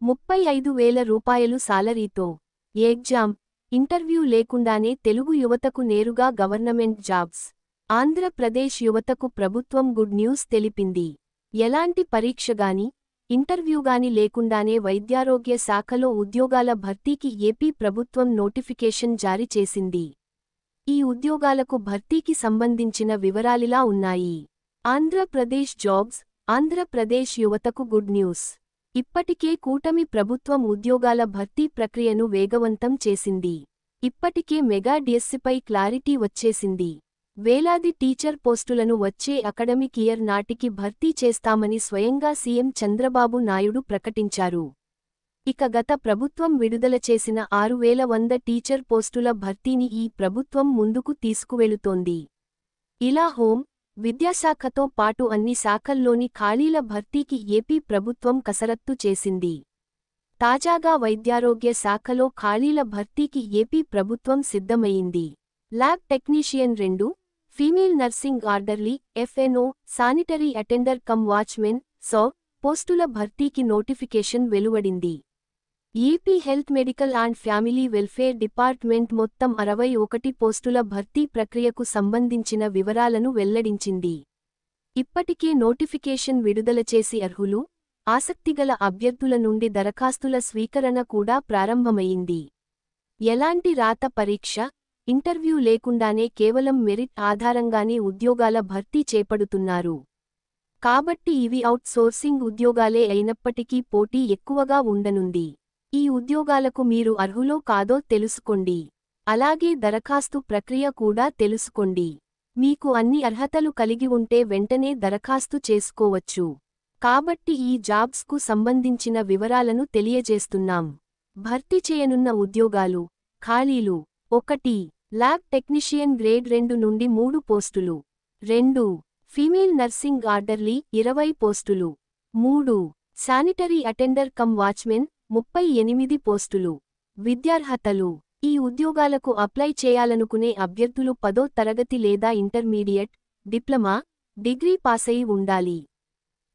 రూ. 35,000 సాలరీతో exam, interview లేకుండానే తెలుగు యువతకు నేరుగా గవర్నమెంట్ జాబ్స్. ఆంధ్రప్రదేశ్ యువతకు ప్రభుత్వం గుడ్ న్యూస్ తెలిపింది. ఎలాంటి పరీక్షగాని, ఇంటర్వ్యూగాని లేకుండానే వైద్యారోగ్య శాఖలో ఉద్యోగాల భర్తీకి ఏపీ ప్రభుత్వం నోటిఫికేషన్ జారీ చేసింది. ఈ ఉద్యోగాలకు భర్తీకి సంబంధించిన వివరాలిలా ఉన్నాయి. ఆంధ్రప్రదేశ్ జాబ్స్, ఆంధ్రప్రదేశ్ యువతకు గుడ్ న్యూస్. ఇప్పటికే కూటమి ప్రభుత్వం ఉద్యోగాల భర్తీ ప్రక్రియను వేగవంతం చేసింది. ఇప్పటికే మెగా డిఎస్సిపై క్లారిటీ వచ్చేసింది. వేలాది టీచర్ పోస్టులను వచ్చే అకడమిక్ ఇయర్ నాటికి భర్తీ చేస్తామని స్వయంగా సీఎం చంద్రబాబు నాయుడు ప్రకటించారు. ఇక గత ప్రభుత్వం విడుదల చేసిన 6,100 టీచర్ పోస్టుల భర్తీని ఈ ప్రభుత్వం ముందుకు తీసుకువెళుతోంది. ఇలా హోం, విద్యాశాఖతో పాటు అన్ని శాఖల్లోని ఖాళీల భర్తీకి ఏపీ ప్రభుత్వం కసరత్తు చేసింది. తాజాగా వైద్యారోగ్య శాఖలో ఖాళీల భర్తీకి ఏపీ ప్రభుత్వం సిద్ధమయింది. Lab technician 2, female nursing orderly, FNO, sanitary attender cum watchman, పోస్టుల భర్తీకి నోటిఫికేషన్ వెలువడింది. AP health medical and family welfare department మొత్తం 61 పోస్టుల భర్తీ ప్రక్రియకు సంబంధించిన వివరాలను వెల్లడించింది. ఇప్పటికే నోటిఫికేషన్ విడుదల చేసి అర్హులు, ఆసక్తిగల అభ్యర్థుల నుండి దరఖాస్తుల స్వీకరణ కూడా ప్రారంభమయింది. ఎలాంటి రాత పరీక్ష, ఇంటర్వ్యూ లేకుండానే కేవలం మెరిట్ ఆధారంగానే ఉద్యోగాల భర్తీ చేపడుతున్నారు. కాబట్టి ఇవి అవుట్ సోర్సింగ్ ఉద్యోగాలే అయినప్పటికీ పోటీ ఎక్కువగా ఉండనుంది. ఈ ఉద్యోగాలకు మీరు అర్హులో కాదో తెలుసుకోండి. అలాగే దరఖాస్తు ప్రక్రియ కూడా తెలుసుకోండి. మీకు అన్ని అర్హతలు కలిగి ఉంటే వెంటనే దరఖాస్తు చేసుకోవచ్చు. కాబట్టి ఈ జాబ్స్కు సంబంధించిన వివరాలను తెలియజేస్తున్నాం. భర్తీ చేయనున్న ఉద్యోగాలు, ఖాళీలు: 1. ల్యాబ్ టెక్నీషియన్ గ్రేడ్ 2 నుండి 3 పోస్టులు. 2. ఫీమేల్ నర్సింగ్ ఆర్డర్లీ 20 పోస్టులు. 3. శానిటరీ అటెండర్ కమ్ వాచ్మెన్ 38 పోస్టులు. విద్యార్హతలు: ఈ ఉద్యోగాలకు అప్లై చేయాలనుకునే అభ్యర్థులు 10వ తరగతి లేదా ఇంటర్మీడియట్, డిప్లొమా, డిగ్రీ పాసయి ఉండాలి.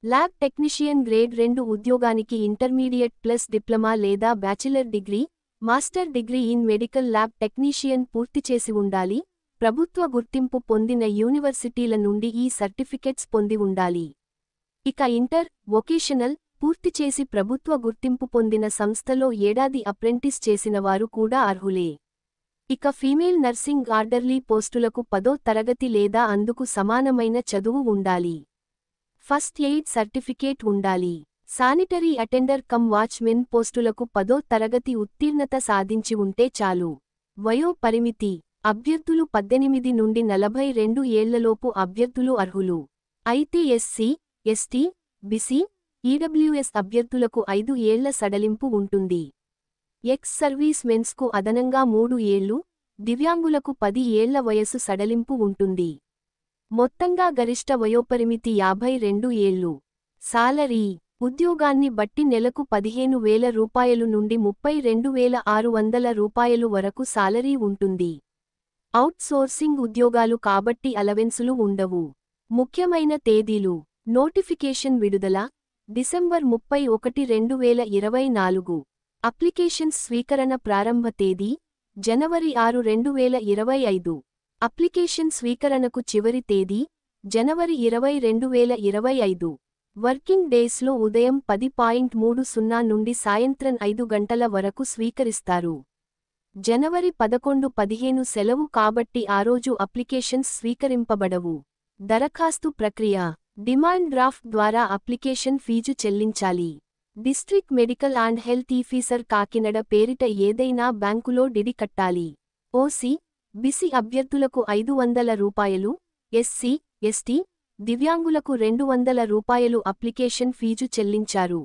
ల్యాబ్ టెక్నీషియన్ గ్రేడ్ 2 ఉద్యోగానికి ఇంటర్మీడియట్ ప్లస్ డిప్లొమా లేదా bachelor degree, master degree in medical lab technician పూర్తిచేసి ఉండాలి. ప్రభుత్వ గుర్తింపు పొందిన యూనివర్సిటీల నుండి ఈ సర్టిఫికెట్స్ పొంది ఉండాలి. ఇక ఇంటర్, వొకేషనల్ పూర్తిచేసి ప్రభుత్వ గుర్తింపు పొందిన సంస్థలో ఏడాది అప్రెంటిస్ చేసినవారు కూడా అర్హులే. ఇక ఫీమేల్ నర్సింగ్ ఆర్డర్లీ పోస్టులకు 10వ తరగతి లేదా అందుకు సమానమైన చదువు ఉండాలి. ఫస్ట్ ఎయిడ్ సర్టిఫికేట్ ఉండాలి. శానిటరీ అటెండర్ కమ్ వాచ్మెన్ పోస్టులకు 10వ తరగతి ఉత్తీర్ణత సాధించి ఉంటే చాలు. వయో పరిమితి: అభ్యర్థులు 18 నుండి 42 ఏళ్లలోపు అభ్యర్థులు అర్హులు. అయితే ఎస్సీ, ఎస్టీ, బీసీ, ఈడబ్ల్యూఎస్ అభ్యర్థులకు 5 ఏళ్ల సడలింపు ఉంటుంది. ఎక్స్ సర్వీస్ మెన్స్కు అదనంగా 3 ఏళ్లు, దివ్యాంగులకు 10 ఏళ్ల వయసు సడలింపు ఉంటుంది. మొత్తంగా గరిష్ట వయోపరిమితి 52 ఏళ్లు. సాలరీ: ఉద్యోగాన్ని బట్టి నెలకు 15,000 రూపాయలు నుండి 32,600 రూపాయలు వరకు సాలరీ ఉంటుంది. అవుట్ సోర్సింగ్ ఉద్యోగాలు కాబట్టి అలవెన్సులు ఉండవు. ముఖ్యమైన తేదీలు: నోటిఫికేషన్ విడుదల డిసెంబర్ 31, 2024. అప్లికేషన్స్ స్వీకరణ ప్రారంభ తేదీ జనవరి 6, 2025. అప్లికేషన్ స్వీకరణకు చివరి తేదీ జనవరి 20, 2025. వర్కింగ్ డేస్లో ఉదయం 10:30 నుండి సాయంత్రం 5 గంటల వరకు స్వీకరిస్తారు. జనవరి 11, 15 సెలవు కాబట్టి ఆ రోజు అప్లికేషన్స్ స్వీకరింపబడవు. దరఖాస్తు ప్రక్రియ: డిమాండ్ డ్రాఫ్ట్ ద్వారా అప్లికేషన్ ఫీజు చెల్లించాలి. District medical and health officer Kakinada పేరిట ఏదైనా బ్యాంకులో డిడి కట్టాలి. ఓసీ, బీసీ అభ్యర్థులకు 500 రూపాయలు, ఎస్సీ, ఎస్టీ, దివ్యాంగులకు 200 రూపాయలు అప్లికేషన్ ఫీజు చెల్లించారు.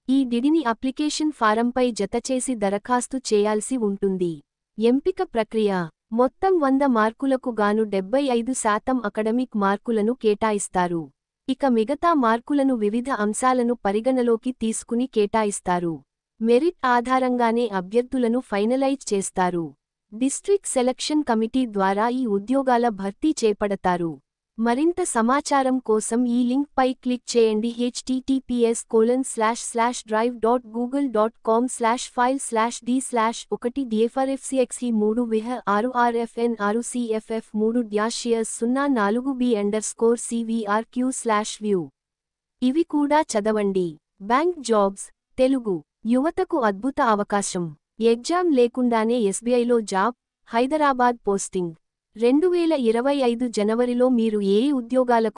ఈ డిడిని అప్లికేషన్ ఫారంపై జతచేసి దరఖాస్తు చేయాల్సి ఉంటుంది. ఎంపిక ప్రక్రియ: మొత్తం 100 మార్కులకు గాను 75% అకడమిక్ మార్కులను కేటాయిస్తారు. ఇక మిగతా మార్కులను వివిధ అంశాలను పరిగణలోకి తీసుకుని కేటాయిస్తారు. మెరిట్ ఆధారంగానే అభ్యర్థులను ఫైనలైజ్ చేస్తారు. డిస్ట్రిక్ట్ సెలక్షన్ కమిటీ ద్వారా ఈ ఉద్యోగాల భర్తీ చేపడతారు. మరింత సమాచారం కోసం ఈ లింక్ పై క్లిక్ చేయండి. https://drive.google.com/file/d/1 dfrfn6cf3-04b_cvrq/view ఇవి కూడా చదవండి. బ్యాంక్ జాబ్స్ తెలుగు యువతకు అద్భుత అవకాశం. ఎగ్జామ్ లేకుండానే ఎస్బీఐలో జాబ్, హైదరాబాద్ పోస్టింగ్. 2025 జనవరిలో మీరు ఏ ఉద్యోగాలకు